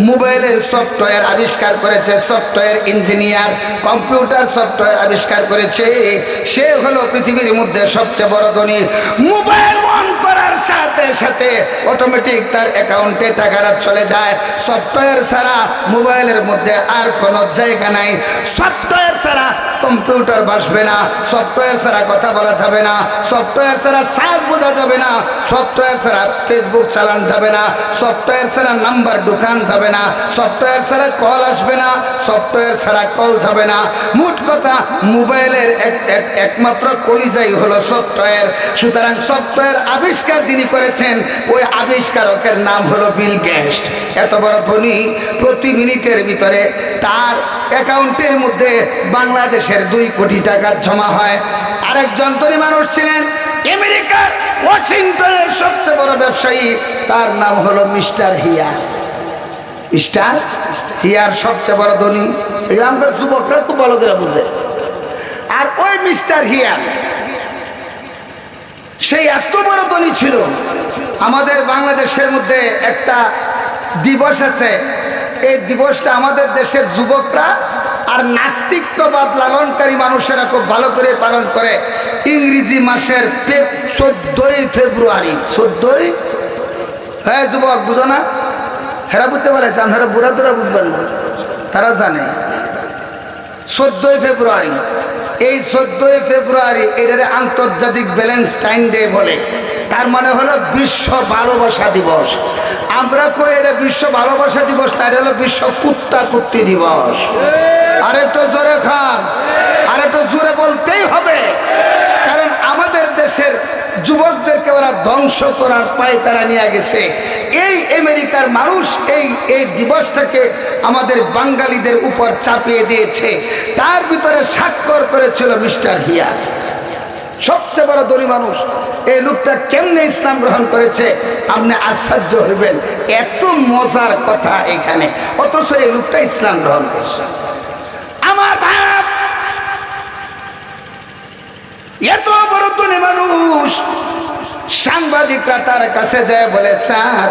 মোবাইলের সফটওয়্যার আবিষ্কার করেছে, সফটওয়্যার ইঞ্জিনিয়ার, কম্পিউটার সফটওয়্যার আবিষ্কার করেছে। সে হলো পৃথিবীর মধ্যে সবচেয়ে বড় ধনী। মোবাইল অন করার সাথে সাথে অটোমেটিক তার অ্যাকাউন্টে টাকাটা চলে যায়। সফটওয়্যার ছাড়া মোবাইলের মধ্যে আর কোনো জায়গা নাই। সফটওয়্যার ছাড়া কম্পিউটার বাসবে না, সফটওয়্যার ছাড়া কথা বলা যাবে না, সফটওয়্যার ছাড়া সাজ বোঝা যাবে না, সফটওয়্যার ছাড়া ফেসবুক চালান যাবে না, সফটওয়্যার ছাড়া নাম্বার ঢুকান যাবে না, সফটওয়্যার ছাড়া কল আসবে না, সফটওয়্যার ছাড়া কল যাবে না। মোট কথা মোবাইলের একমাত্র কলিজাই হলো সফটওয়্যার। সুতরাং সফটওয়্যার আবিষ্কার যিনি করেছেন ওই আবিষ্কারকের নাম হলো বিল গেটস। এত বড় ধনী, প্রতি মিনিটের ভিতরে তার অ্যাকাউন্টের মধ্যে বাংলাদেশের 2 কোটি টাকা জমা হয়। আরেকজন ধনী মানুষ ছিলেন আমেরিকার ওয়াশিংটনের সবচেয়ে বড় ব্যবসায়ী, তার নাম হলো মিস্টার হিয়ার। মিস্টার হিয়ার সবচেয়ে বড় ধনী, এখানকার যুবকরা খুব ভালো করে বুঝে। আর ওই মিস্টার হিয়ার সেই এত বড় ধনী ছিল, আমাদের বাংলাদেশের মধ্যে একটা দিবস আছে, এই দিবসটা আমাদের দেশের যুবকরা আর নাস্তিকবাদ লালনকারী মানুষেরা খুব ভালো করে পালন করে। ইংরেজি মাসের 14ই ফেব্রুয়ারি। 14ই, হ্যাঁ যুবক বুঝো না, হেরা বুঝতে পারছে, আপনারা বুড়া তোরা বুঝবেন না, তারা জানে 14ই ফেব্রুয়ারি। এই 14ই ফেব্রুয়ারি এটারে আন্তর্জাতিক ভ্যালেন্টাইন ডে বলে। তার মানে হলো বিশ্ব ভালোবাসা দিবস। আমরা কই এটা বিশ্ব ভালোবাসা দিবস না, এটা হলো বিশ্ব কুত্তা কুত্তি দিবস। আরেকটু জোরে খান, আরেকটু জোরে বলতেই হবে, কারণ আমাদের দেশের যুবকদেরকে ওরা ধ্বংস করার পায়ে তারা নিয়ে গেছে। এই আমেরিকার মানুষ এই দিবসটাকে আমাদের বাঙালিদের উপর চাপিয়ে দিয়েছে। তার ভিতরে স্বাক্ষর করেছিল মিস্টার হিয়ার, সবচেয়ে বড় ধনী মানুষ। এই লোকটা কেমনে ইসলাম গ্রহণ করেছে আপনি আশ্চর্য হইবেন। এত মজার কথা এখানে, অথচ এই লোকটা ইসলাম গ্রহণ করছে। আমার ভাব, এত বড় ধনী মানুষ, সাংবাদিকরা তার কাছে যায় বলে, স্যার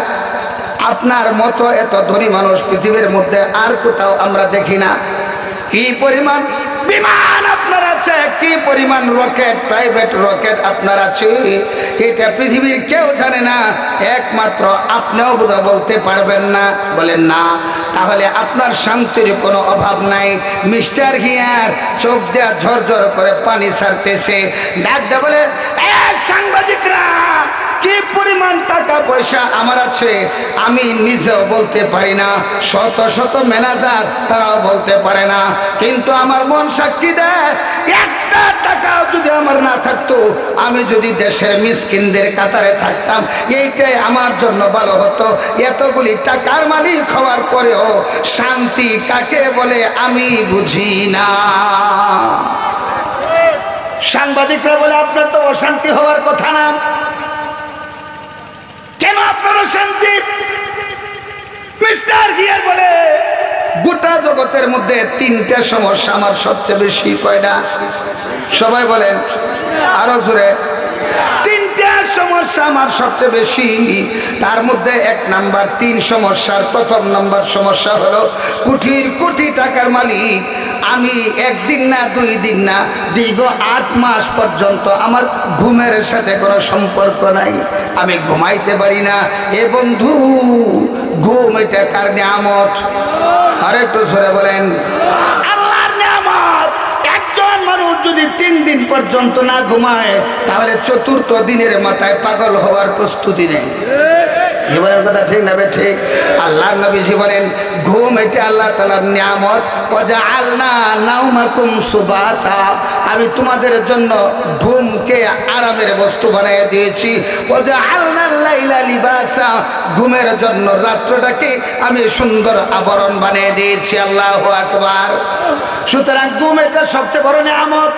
আপনার মতো এত ধনী মানুষ পৃথিবীর মধ্যে আর কোথাও আমরা দেখি না। কি পরিমাণ বিমান আপনার আছে, কি পরিমাণ রকেট, প্রাইভেট রকেট আপনার আছে, এটা পৃথিবীর কেউ জানে না, একমাত্র আপনিও বোধহয় বলতে পারবেন না। বলেন না, তাহলে আপনার শান্তির কোনো অভাব নাই। মিস্টার হিয়ার চোখ দেয়া ঝরঝর করে পানি ছাড়তেছে, ডাক দেয়া বলে, সাংবাদিকরা কি পরিমাণ টাকা পয়সা আমার আছে আমি নিজেও বলতে পারি না, শত শত ম্যানেজার তারাও বলতে পারে না, কিন্তু আমার মন সাক্ষী দেয় একটা টাকাও যদি আমার না থাকতো, আমি যদি দেশের মিসকিনদের কাতারে থাকতাম, এইটাই আমার জন্য ভালো হতো। এতগুলি টাকার মালিক হওয়ার পরেও শান্তি কাকে বলে আমি বুঝি না। সাংবাদিকরা বলে, আপনার তো অশান্তি হওয়ার কথা না, কেন আপনার অশান্তি? মিস্টার হিয়ার বলে, গোটা জগতের মধ্যে 3টা সমস্যা আমার সবচেয়ে বেশি। কয়টা? সবাই বলেন আরো জোরে। 3টা সমস্যা আমার সবচেয়ে বেশি। তার মধ্যে 1 নাম্বার 3 সমস্যার 1ম নাম্বার সমস্যা হলো কোটির কোটি টাকার মালিক আমি, 1 দিন না 2 দিন না, দীর্ঘ 8 মাস পর্যন্ত আমার ঘুমের সাথে কোনো সম্পর্ক নাই, আমি ঘুমাইতে পারি না। এ বন্ধু, ঘুম এটা কার নিয়ামত? আরেকটু জোরে বলেন, আল্লাহর নিয়ামত। একজন মানুষ যদি 3 দিন পর্যন্ত না ঘুমায়, তাহলে 4র্থ দিনের মাথায় পাগল হওয়ার প্রস্তুতি নেই। জীবনের কথা ঠিক না? ঠিক। আল্লাহর নবীজি বলেন, ঘুম এটা আল্লাহ তাআলার নিয়ামত। ওয়াজআলনা নাওমাকুম সুবাতা, আমি তোমাদের জন্য ঘুমকে আরামের বস্তু বানিয়ে দিয়েছি। ওয়াজআলনাল লাইলা লিবাসা, ঘুমের জন্য রাত্রটাকে আমি সুন্দর আবরণ বানিয়ে দিয়েছি। আল্লাহু আকবার। সুতরাং ঘুম এটা সবচেয়ে বড় নিয়ামত।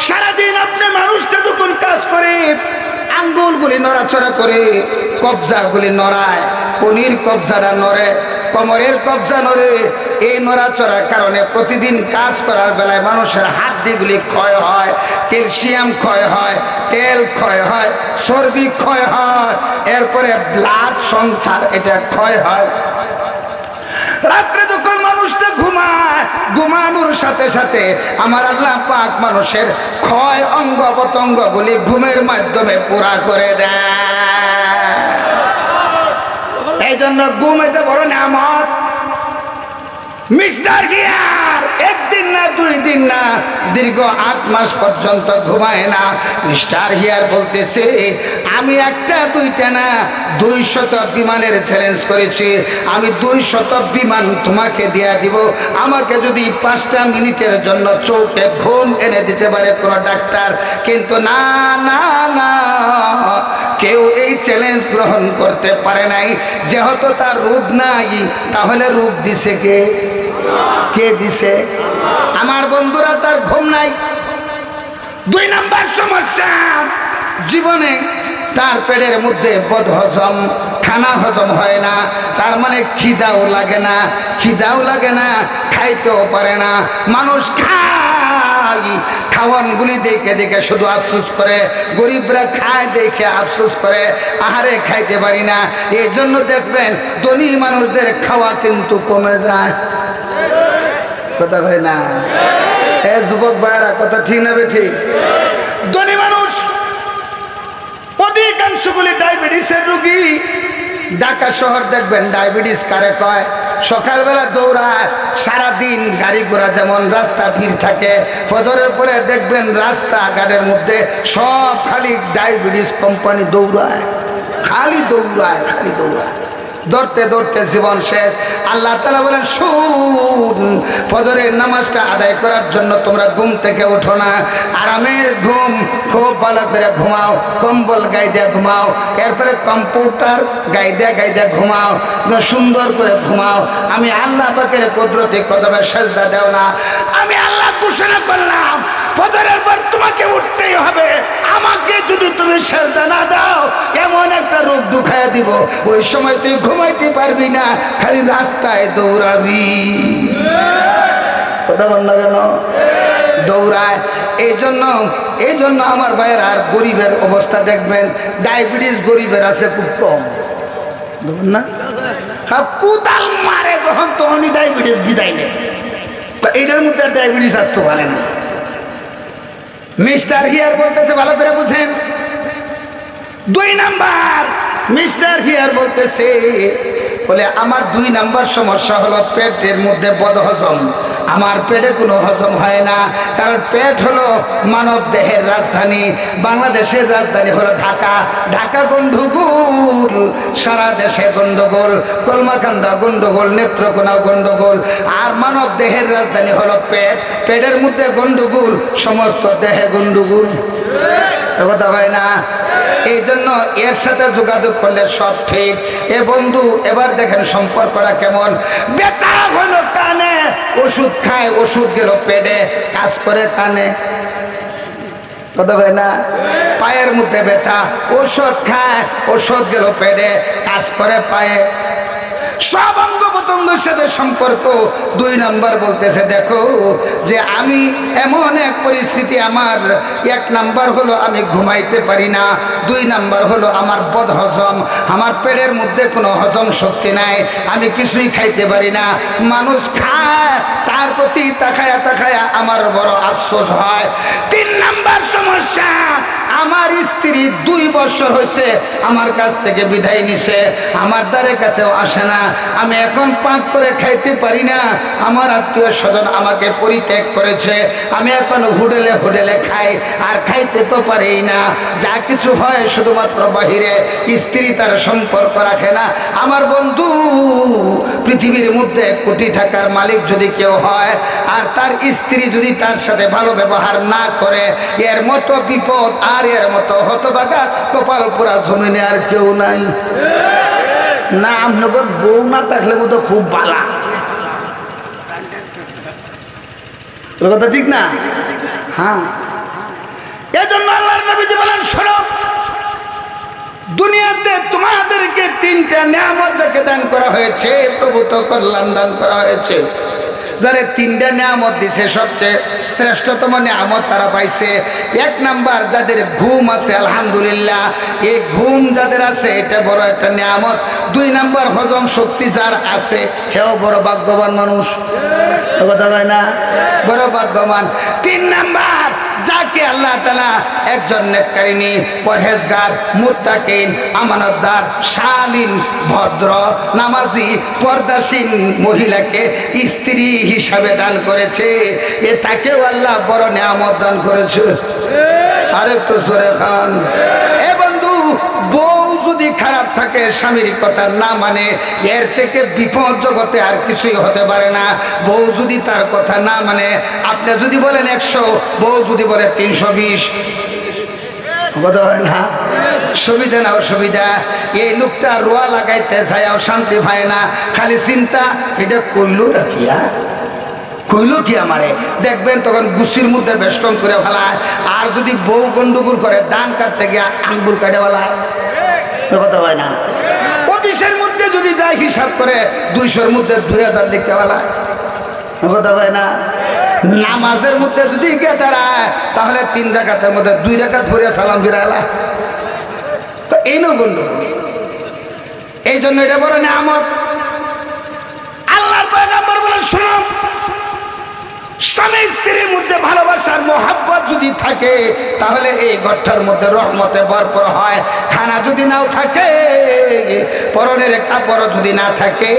সারাদিন আপনি মানুষটা যখন কাজ করে, আঙ্গুলগুলি নড়াচড়া করে, কবজাগুলি নড়ায়, কনির কবজাটা নড়ে, কোমরের কবজা নড়ে, এই নড়াচড়ার কারণে প্রতিদিন কাজ করার বেলায় মানুষের হাড্ডিগুলি ক্ষয় হয়, ক্যালসিয়াম ক্ষয় হয়, তেল ক্ষয় হয়, চর্বি ক্ষয় হয়, এরপরে ব্লাড সংসার এটা ক্ষয় হয়। রাত্রে যখন মানুষটা ঘুমায়, ঘুমানোর সাথে সাথে আমার আল্লাহ পাক মানুষের ক্ষয় অঙ্গ প্রত্যঙ্গগুলি ঘুমের মাধ্যমে পুরা করে দেয়। এই জন্য ঘুম এটা বড় নিয়ামত। মিস্টার হিয়ার একদিন না 2 দিন না দীর্ঘ 8 মাস পর্যন্ত ঘুমায় না। মিস্টার হিয়ার বলতেছে, আমি 1টা 2টা না 200 বিমানের চ্যালেঞ্জ করেছি। আমি 200 বিমান তোমাকে দিয়া দিব, আমাকে যদি 5টা মিনিটের জন্য চোখে ঘুম এনে দিতে পারে কোনো ডাক্তার। কিন্তু না না না, কেউ এই চ্যালেঞ্জ গ্রহণ করতে পারে নাই। যেহেতু তার রূপ নাই, তাহলে রূপ দিছে কে? কে দিছে? আমার বন্ধুরা, তার ঘুম নাই। 2 নাম্বার সমস্যা, জীবনে তার পেটের মধ্যে বদহজম, খানা হজম হয় না। তার মানে খিদাও লাগে না, খিদাও লাগে না, খাইতেও পারে না। মানুষ খাওয়ানগুলি দেখে দেখে শুধু আফসোস করে, গরিবরা খায় দেখে আফসোস করে, আহারে খাইতে পারি না। এই জন্য দেখবেন ধনী মানুষদের খাওয়া কিন্তু কমে যায়। কথা হয় না? এ যুবক ভাইরা, কথা ঠিক না বেঠিক? ধনী মানুষ অধিকাংশগুলি ডায়াবেটিসের রোগী। ঢাকা শহর দেখবেন ডায়াবেটিস কারে কয়? সকালবেলা দৌড়ায়, সারাদিন গাড়ি ঘোড়া যেমন রাস্তা ভিড় থাকে, ফজরের পরে দেখবেন রাস্তাঘাটের মধ্যে সব খালি ডায়াবেটিস কোম্পানি দৌড়ায়, খালি দৌড়ায়, খালি দৌড়ায়। দৌড়তে দৌড়তে জীবন শেষ। আল্লাহ তাআলা বলেন, শুন, ফজরের নামাজটা আদায় করার জন্য তোমরা ঘুম থেকে ওঠো না, আরামের ঘুম, খুব ভালো করে ঘুমাও, কম্বল গায়ে দিয়ে ঘুমাও, এরপরে কম্পিউটার গায়ে দিয়ে ঘুমাও, সুন্দর করে ঘুমাও। আমি আল্লাহ পাকের কুদরতি কদমে সেজদা দেও না। আমি আল্লাহ ঘোষণা করলাম, ফজরের পর তোমাকে উঠতেই হবে। আমাকে যদি তুমি সেজদা না দাও, এমন একটা রোগ দুখায়া দিব, ওই সময় তুই ঘুমাইতে পারবি না, খালি রাস্তায় দৌড়াবি। কথা বল না কেন? দৌড়ায়। এই জন্য আমার ভাইয়ের, আর গরিবের অবস্থা দেখবেন, ডায়াবেটিস গরিবের আছে খুব কম, বুঝলেন না? কুতাল মারে যখন, তখনই ডায়াবেটিস বিদায় নেই। এইটার মধ্যে ডায়াবেটিস আসতে পারে না। মিস্টার হিয়ার বলতেছে, ভালো করে বুঝেন। 2 নাম্বার, মিস্টার হিয়ার বলতেছে, বলে আমার 2 নাম্বার সমস্যা হলো পেটের মধ্যে বদহজম। আমার পেটে কোনো হজম হয় না, কারণ পেট হলো মানব দেহের রাজধানী। বাংলাদেশের রাজধানী হলো ঢাকা। ঢাকা গন্ডগোল, সারা দেশে গন্ডগোল, কলমাকান্দা গন্ডগোল, নেত্রকোনা গন্ডগোল। আর মানব দেহের রাজধানী হলো পেট। পেটের মধ্যে গন্ডগোল, সমস্ত দেহে গন্ডগোল। কথা হয় না? এই জন্য এর সাথে যোগাযোগ করলে সব ঠিক। এ বন্ধু, এবার দেখেন সম্পর্কটা কেমন। ব্যথা হলো কানে, ওষুধ খায়, ওষুধ গেল পেটে, কাজ করে কানে। কথা হয় না? পায়ের মধ্যে ব্যথা, ওষুধ খায়, ওষুধ গেল পেটে, কাজ করে পায়ে। সব অঙ্গ প্রত্যঙ্গের সাথে সম্পর্ক। 2 নাম্বার বলতেছে, দেখো যে আমি এমন এক পরিস্থিতি, আমার 1 নাম্বার হলো আমি ঘুমাইতে পারি না, 2 নাম্বার হলো আমার বদহজম, আমার পেটের মধ্যে কোনো হজম শক্তি নাই, আমি কিছুই খাইতে পারি না। মানুষ খায়, তার প্রতি তাকায়া তাকায়া আমার বড় আফসোস হয়। 3 নাম্বার সমস্যা, আমার স্ত্রী 2 বছর হয়েছে আমার কাছ থেকে বিদায় নিছে, আমার দ্বারের কাছেও আসে না। আমি এখন পাক করে খাইতে পারি না, আমার আত্মীয় স্বজন আমাকে পরিত্যাগ করেছে। আমি এখন হোটেলে খাই, আর খাইতে তো পারি না। যা কিছু হয় শুধুমাত্র বাহিরে। স্ত্রী তার সম্পর্ক রাখে না। আমার বন্ধু, পৃথিবীর মধ্যে কোটি টাকার মালিক যদি কেউ হয়, আর তার স্ত্রী যদি তার সাথে ভালো ব্যবহার না করে, এর মতো বিপদ আর এর মতো হতভাগা কপাল পোড়া জমিনে আর কেউ নাই। না, আপনার বউ না থাকলে বোধ খুব বালা। কথা ঠিক না? হ্যাঁ, এজন্য আল্লাহর নবীজি বলেন, শোনো, দুনিয়াতে তোমাদেরকে 3টা নিয়ামত যাকে দান করা হয়েছে, প্রভূত কল্যাণ দান করা হয়েছে। যারে তিনটা নিয়ামত দিছে সবচেয়ে শ্রেষ্ঠতম নিয়ামত তারা পাইছে। এক নাম্বার যাদের ঘুম আছে আলহামদুলিল্লাহ, এই ঘুম যাদের আছে এটা বড় একটা নিয়ামত। দুই নাম্বার হজম শক্তি যার আছে হেও বড় ভাগ্যবান মানুষ, কথা হয় না, বড় ভাগ্যবান। তিন নাম্বার যাকে আল্লাহ তাআলা একজন নেককারিনী, পরহেজগার, মুত্তাকিন, আমানতদার, শালীন, ভদ্র, নামাজি, পর্দাশীল মহিলাকে স্ত্রী হিসাবে দান করেছে, এ তাকেও আল্লাহ বড় নিয়ামত দান করেছে। আরেকটু জোরে খান। এ বন্ধু, বউ যদি খারাপ থাকে, স্বামীর কথা না মানে, এর থেকে বিপদ জগতে আর কিছুই হতে পারে না। বউ যদি তার কথা না মানে, আপনি যদি বলেন 100, বউ যদি বলে 320, কথা হয় না? সুবিধা না অসুবিধা। এই লোকটা রোয়া লাগাইতে চাইও শান্তি পায় না, খালি চিন্তা এটা করলো রাখিয়া কইলো কি আমারে। দেখবেন তখন গুছির মধ্যে বেষ্টন করে ফেলায়। আর যদি বউ গন্ডগোল করে, দান কাটতে গিয়া আঙ্গুল কাটে ফেলায়, কথা হয় না? অফিসের মধ্যে যদি যায় হিসাব করে 200-র মধ্যে 2000 লিখতে ফেলায়, কথা হয় না? নামাজের মধ্যে যদি গিয়ে দাঁড়ায়, তাহলে 3 রাকাতের মধ্যে 2 রাকাত পড়ে সালাম ফিরাইলা। তো এই নো গন্ডগোল। এই জন্য এটা বড় নিয়ামত। আল্লাহর পয়গম্বর বলেন, শোনো, স্বামী স্ত্রীর মধ্যে ভালোবাসার মোহাব্বত যদি থাকে, তাহলে এই ঘরটার মধ্যে রহমতে ভরপুর হয়। খানা যদি নাও থাকে, পরনের কাপড় যদি না থাকে,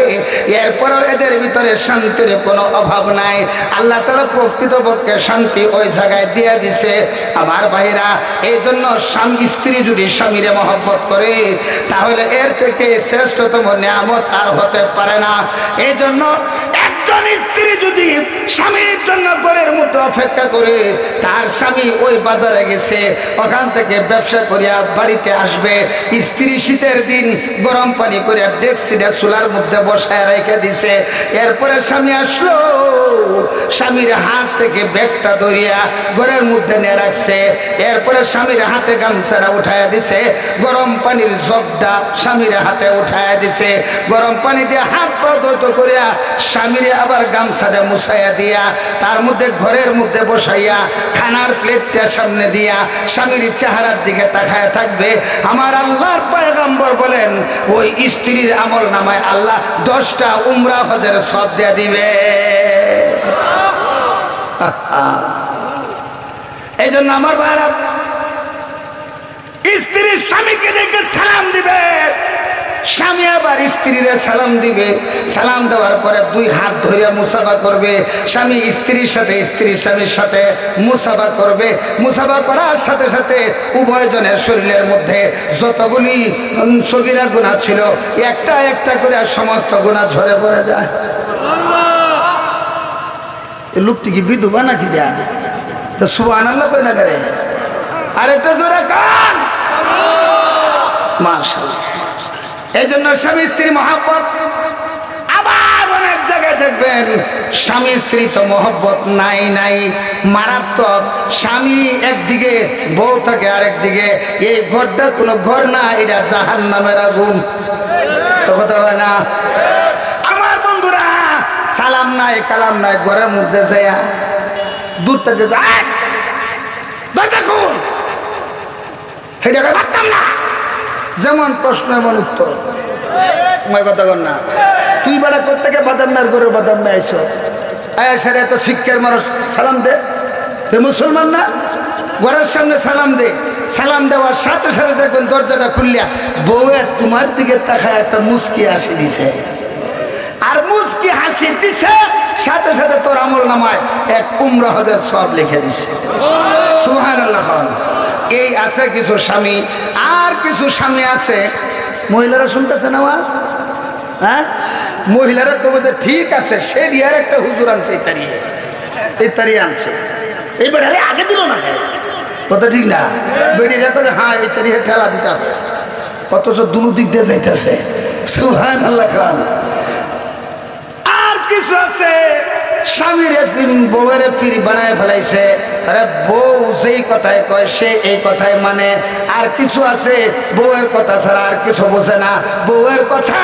এরপরও এদের ভিতরে শান্তির কোনো অভাব নাই। আল্লাহ তাআলা প্রকৃতপক্ষে শান্তি ওই জায়গায় দিয়ে দিছে আমার ভাইরা। এই জন্য স্বামী স্ত্রী যদি স্বামীরে মহব্বত করে, তাহলে এর থেকে শ্রেষ্ঠতম নিয়ামত আর হতে পারে না। এই জন্য একজন স্ত্রী যদি স্বামীর জন্য ঘরের মধ্যে অপেক্ষা করে, তার স্বামী ওই বাজারে গেছে, ওখান থেকে ব্যবসা করিয়া বাড়িতে আসবে, স্ত্রী শীতের দিন গরম পানি করে ডেকসিটা চুলার মধ্যে বসায় রেখে দিছে। এরপরে স্বামী আসলো, স্বামীর হাত থেকে ব্যাগটা ধরিয়া ঘরের মধ্যে নিয়ে রাখছে। এরপরে স্বামীর হাতে গামছাটা উঠাইয়া দিছে, গরম পানির জগটা স্বামীর হাতে উঠাইয়া দিছে। গরম পানি দিয়ে হাত পা ধৌত করিয়া স্বামীরে আবার গামছাটা মুছাইয়া দিয়া, তার মধ্যে ঘরের মধ্যে বসাইয়া খানার প্লেটটা সামনে দিয়া স্বামীর চেহারার দিকে তাকায় থাকবে। আমার আল্লাহর পয়গম্বর বলেন, ওই স্ত্রীর আমল নামায় আল্লাহ 10টা উমরা হজের সওয়াব দিয়ে দিবে। এই জন্য আমার ভাইরা, স্ত্রীর স্বামীকে দেখে সালাম দিবে, স্বামী আবার স্ত্রীরে সালাম দিবে। সালাম দেওয়ার পরে 2 হাত ধরিয়া মুসাফা করবে। স্বামী স্ত্রীর সাথে, স্ত্রী স্বামীর সাথে মুসাফা করবে। মুসাফা করার সাথে সাথে উভয়জনের শরীরের মধ্যে যতগুলি সগীরা গুনাহ ছিল, একটা একটা করে সমস্ত গুনাহ ঝরে পড়ে যায়। এই লোকটি কি বিধবা নাকি দেয়া? তো সুবহানাল্লাহ কই না করে? আরেকটা জোরে কান, মাশাআল্লাহ। এই জন্য স্বামী স্ত্রী মহব্বত। আবার অনেক জায়গায় দেখবেন স্বামী স্ত্রী তো মহব্বত নাই নাই, মারাত্মক। স্বামী একদিকে, বউ থাকে আরেকদিকে। এই ঘরটা কোনো ঘর না, এটা জাহান্নামের আগুন, তো কথা হয় না? আমার বন্ধুরা, সালাম নাই কালাম নাই, ঘরের মধ্যে যাইয়া দূর থেকে সেটাকে ভাবতাম না। যেমন প্রশ্ন এমন উত্তর, কথা বল না। তুই বেড়া কোথেকে বাদাম না, ঘরে বাদাম না আইস, আয়াসের এত শিক্ষার মানুষ সালাম দে। তুই মুসলমান না? ঘরের সামনে সালাম দে। সালাম দেওয়ার সাথে সাথে দেখুন দরজাটা খুললিয়া বউয়ের তোমার দিকে তাকায় একটা মুস্কি হাসি দিছে, আর মুস্কি হাসি দিছে সাথে সাথে তোর আমল নামায় 1 উমরা হজের সওয়াব লিখে দিছে। সুবহানাল্লাহ। এই আছে কিছু স্বামী, আর কিছু স্বামী আছে, মহিলারা শুনতেছে না আওয়াজ? হ্যাঁ, মহিলারা কবে যে ঠিক আছে, সে দিয়ার একটা হুজুর আনছে, এই তারিয়ে আনছে, এই বেড়ারে আগে দিল না, কথা ঠিক না? বেড়িরা তো হ্যাঁ এই তারিখে ঠেলা দিতে হবে, অথচ দুনো দিক দিয়ে যাইতেছে। সুবহানাল্লাহ। আর কিছু আছে স্বামীরে বউয়ের ফিরি বানায় ফেলাইছে, আরে বউ যেই কথায় কয় সে এই কথায় মানে। আর কিছু আছে বউয়ের কথা ছাড়া আর কিছু বোঝে না, বউয়ের কথা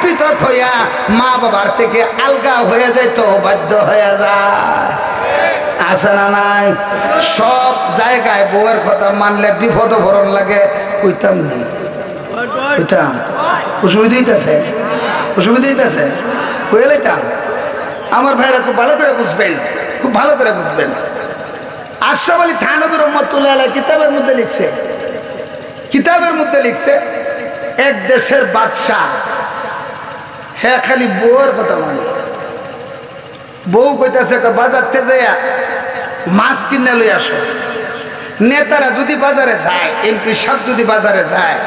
পৃথক হইয়া মা বাবার থেকে আলগা হয়ে যায় তো বাধ্য হয়ে যায়। আছে না নাই? সব জায়গায় বউয়ের কথা মানলে বিপদ ভরণ লাগে, কইতাম নেই, কইতাম অসুবিধা হইতেছে, অসুবিধা হইতেছে, কয়ে লাইতাম। আমার ভাইরা খুব ভালো করে বুঝবেন, খুব ভালো করে বুঝবেন। আশরাফ আলী থানভী রহমাতুল্লাহ আলাইহি কিতাবের মধ্যে লিখছে, কিতাবের মধ্যে লিখছে, এক দেশের বাদশাহ হ্যাঁ খালি বউয়ের কথা মানে। বউ কইতাছে বাজার থেকে যাইয়া মাছ কিনে লই আসো। নেতারা যদি বাজারে যায়, এমপি সাহেব যদি বাজারে যায়,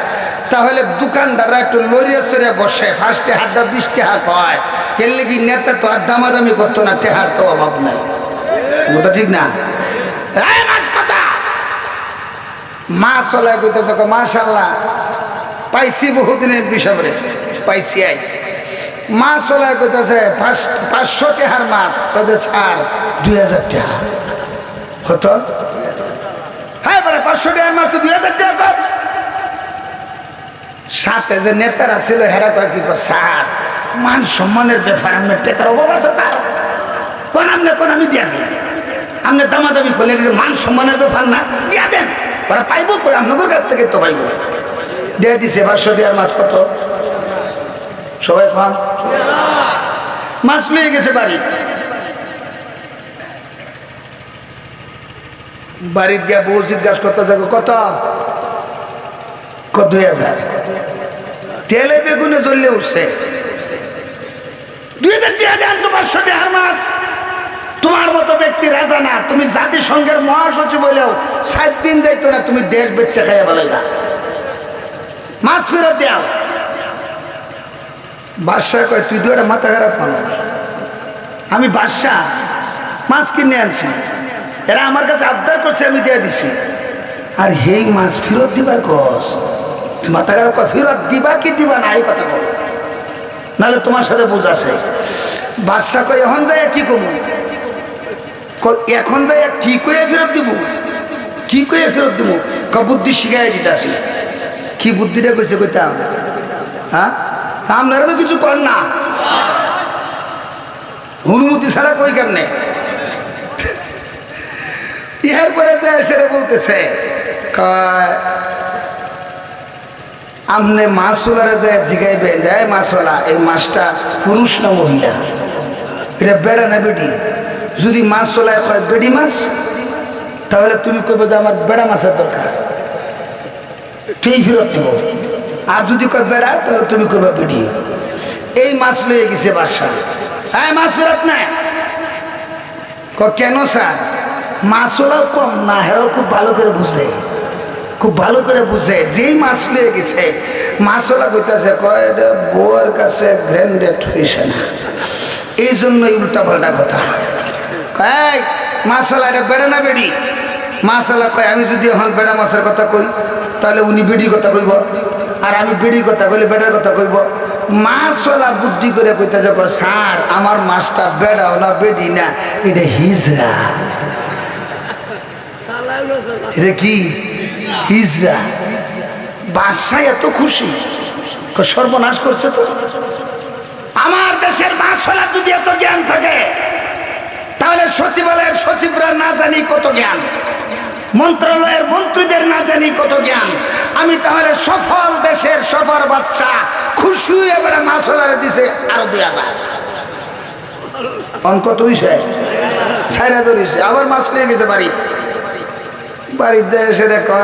তাহলে দোকানদাররা একটু লড়িয়ে সরিয়ে বসে, ফার্স্টে হাতটা 20 টাকা হয়। কেনলে কি নেতা তো আর দামাদামি করতো না, টেহার তো অভাব নাই, ওটা ঠিক না? মাছ চলায় কইতেছে মাশাআল্লাহ পাইছি বহুদিনের বিষয়ে পাইছি। আই মাছ চলায় কইতেছে 500 টাকার মাছ, কইতে ছাড় 2000 টাকা হতো। হ্যাঁ বলে 500 টাকার মাছ তো 2000 টাকা কর। সাথে যে নেতারা ছিল হেরা কয় কি স্যার মান সম্মানের ব্যাপার, আপনার টাকার অভাব আছে তার কোন আপনি কোন আমি দিয়া দিই, আপনি দামাদামি করলেন, মান সম্মানের ব্যাপার না, দিয়া দেন। ওরা পাইব করে আপনাদের কাছ থেকে তো পাইব। দিয়ে দিছে 500 টাকার মাছ। কত সবাই খান? মাছ লয়ে গেছে বাড়ি, বাড়ির গিয়ে বউ জিজ্ঞাসা করতেছে কত? 2000। তেলে বেগুনে জ্বললে উঠছে, 2000 টাকা দেন তো 500 টাকার মাছ। তোমার মতো ব্যক্তি রাজা না, তুমি জাতিসংঘের মহাসচিব হইলেও 7 দিন যাইতো না, তুমি দেশ বেচে খাইয়া বলে না, মাছ ফেরত দাও। বাদশাহ কয় তুই তো একটা মাথা খারাপ মানুষ, আমি বাদশাহ মাছ কিনে আনছি, এরা আমার কাছে আবদার করছে, আমি দিয়ে দিছি, আর হেই মাছ ফেরত দিবার কস? তুই মাথা খারাপ কর, ফেরত দিবা কি দিবা না এই কথা বল, নাহলে তোমার সাথে বুঝ আছে। বাদশাহ কয় এখন যাই কি কমু? এখন যাই কি কয়ে ফেরত দিব? কি কয়ে ফেরত দিব? বুদ্ধি শিখাই দিতেছি। কি বুদ্ধিটা কইছে কইতাম? হ্যাঁ আপনারা তো কিছু কর না, অনুমতি ছাড়া কই কেমনে? ইহার পরে যায় সেরে বলতেছে আপনি মাছওয়ালারে যায় জিগাইবেন, যায় মাছওয়ালা এই মাছটা পুরুষ না মহিলা, এটা বেড়া না বেডি? যদি মাছওয়ালায় কয় বেডি মাছ, তাহলে তুমি কইবে যে আমার বেড়া মাছের দরকার, ঠিক ফেরত দিব। আর যদি কয় বেড়া, তাহলে তুমি কইবে বেডি। এই মাছ লয়ে গেছে বাদশা, হ্যাঁ মাছ ফেরত নাই। কেন স্যার? মাছওয়ালাও কম না, হেরাও খুব ভালো করে বুঝে, খুব ভালো করে বুঝে। যেই মাছ লয়ে গেছে মাছওয়ালা কইতাছে কয় বউয়ের কাছে গ্র্যান্ডেড হইছে না, এই জন্যই উল্টা পাল্টা কথা। এই মাছওয়ালা এটা বেড়ে না বেডি? মাছওয়ালা কয় আমি যদি এখন বেড়া মাছের কথা কই, তাহলে উনি বেডির কথা কইব, আর আমি বেডির কথা কইলে বেড়ার কথা কইব। মাছওয়ালা বুদ্ধি করে কইতাছে স্যার আমার মাছটা বেড়াও না বেডি না, এটা হিজড়া। এটা কি? হিজড়া। বাদশাহ এত খুশি, সর্বনাশ করছে তো। আমার দেশের মাছওয়ালা যদি এত জ্ঞান থাকে, তাহলে সচিবালয়ের সচিবরা না জানি কত জ্ঞান, মন্ত্রণালয়ের মন্ত্রীদের না জানি কত জ্ঞান। আমি তাহলে সফল দেশের সফল বাচ্চা খুশি এবারে মাছওয়ালারে দিছে আরো 2000। অঙ্ক তো হইছে 4000 হইছে। আবার মাছ পেয়ে গেছে বাড়ি, বাড়িতে এসে দেখো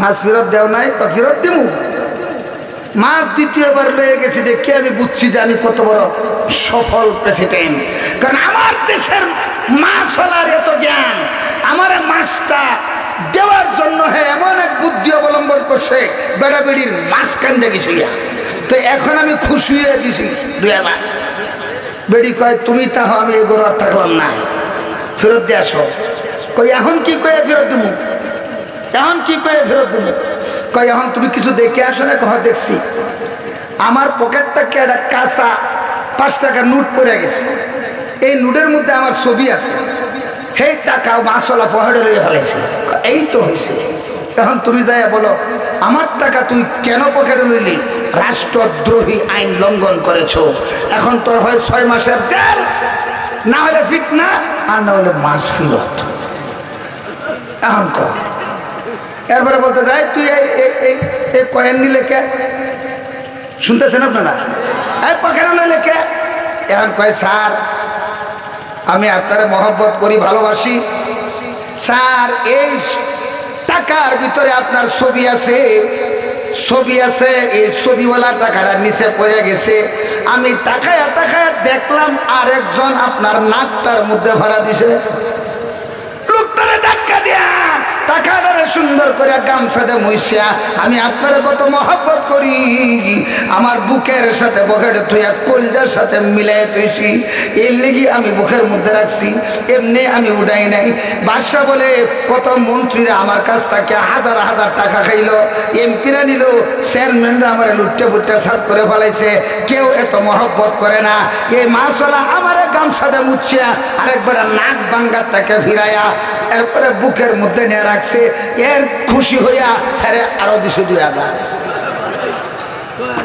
মাছ ফেরত দেও নাই, তো ফেরত দিব। মাছ দ্বিতীয়বার লয়ে গেছি, দেখে আমি বুঝছি যে আমি কত বড় সফল প্রেসিডেন্ট। কারণ আমার দেশের মাছওয়ালার এত জ্ঞান, আমার মাছটা দেওয়ার জন্য এমন এক বুদ্ধি অবলম্বন করছে, বেড়া বেড়ির মাছ কান্দে গেছে। তো এখন আমি খুশি হয়ে দিছি 2000। বেড়ি কয় তুমি তাহো, আমি এগোর আর থাকলাম না, ফেরত দিয়ে আসো। কই এখন কি কয়ে ফেরত দেবো? এখন কি কয়ে ফেরত দেবো? কয় এখন তুমি কিছু দেখে আসো না? কহ দেখছি, আমার পকেট থেকে একটা কাঁচা 5 টাকার নোট পড়ে গেছে, এই নোটের মধ্যে আমার ছবি আছে, সেই টাকা মাছওয়ালা পকেটে লইয়ে ফেলেছে। এই তো হয়েছে। এখন তুমি যাই বলো আমার টাকা তুই কেন পকেটে লইলি? রাষ্ট্রদ্রোহী আইন লঙ্ঘন করেছো। এখন তোর হয় 6 মাসের জেল, না হলে ফিটনা, আর না হলে মাস ফিরত। এখন কর। এরপরে বলতে চাই তুই এই কয়েন নিলে কে? শুনতেছেন আপনারা? এই পকেটে নিলে কে? এখন কয় স্যার আমি আপনারে মহব্বত করি, ভালোবাসি স্যার, এই টাকার ভিতরে আপনার ছবি আছে, ছবি আছে, এই ছবিওয়ালা টাকাটা নিচে পড়ে গেছে। আমি তাকায় তাকায় দেখলাম আরেকজন আপনার নাকটার মধ্যে ভরা দিছে। লোকটারে ধাক্কা দিয়া টাকাটারে সুন্দর করে গামছাতে মুইছিয়া আমি আপনারে কত মহব্বত করি, আমার বুকের সাথে বকেটে তুইয়া কলজার সাথে মিলাই তুইছি, এর লেগে আমি বুকের মধ্যে রাখছি, এমনি আমি উঠাই নাই। বাদশা বলে কত মন্ত্রীরা আমার কাছ থেকে হাজার হাজার টাকা খাইলো, এমপিরা নিল, চেয়ারম্যানরা আমার লুট্টে বুট্টে সাফ করে ফেলাইছে, কেউ এত মহব্বত করে না। এই মাছলা আমার গামছাতে মুছিয়া আরেকবার নাক বাঙ্গারটাকে ফিরাইয়া এরপরে বুকের মধ্যে নিয়ে রাখছে। এর খুশি হইয়া আরে আরো দিছে 2000,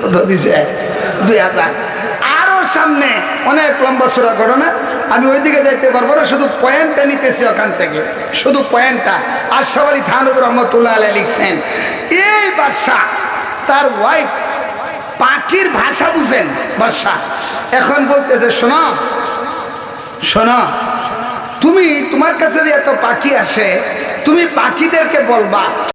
কত দিছে 2000। আরো সামনে অনেক লম্বা চূড়া ঘটনা, আমি ওইদিকে যাইতে পারবো না, শুধু পয়েন্টটা নিতেছি ওখান থেকে, শুধু পয়েন্টটা। আশরাফ আলী থানভী রহমতুল্লাহ আলাইহি লিখছেন এই বাদশা তার ওয়াইফ পাখির ভাষা বুঝেন বাদশা। এখন বলতেছে শোনো শোনো, তুমি তোমার কাছে যে এত পাখি আসে, তুমি পাখিদেরকে বলবা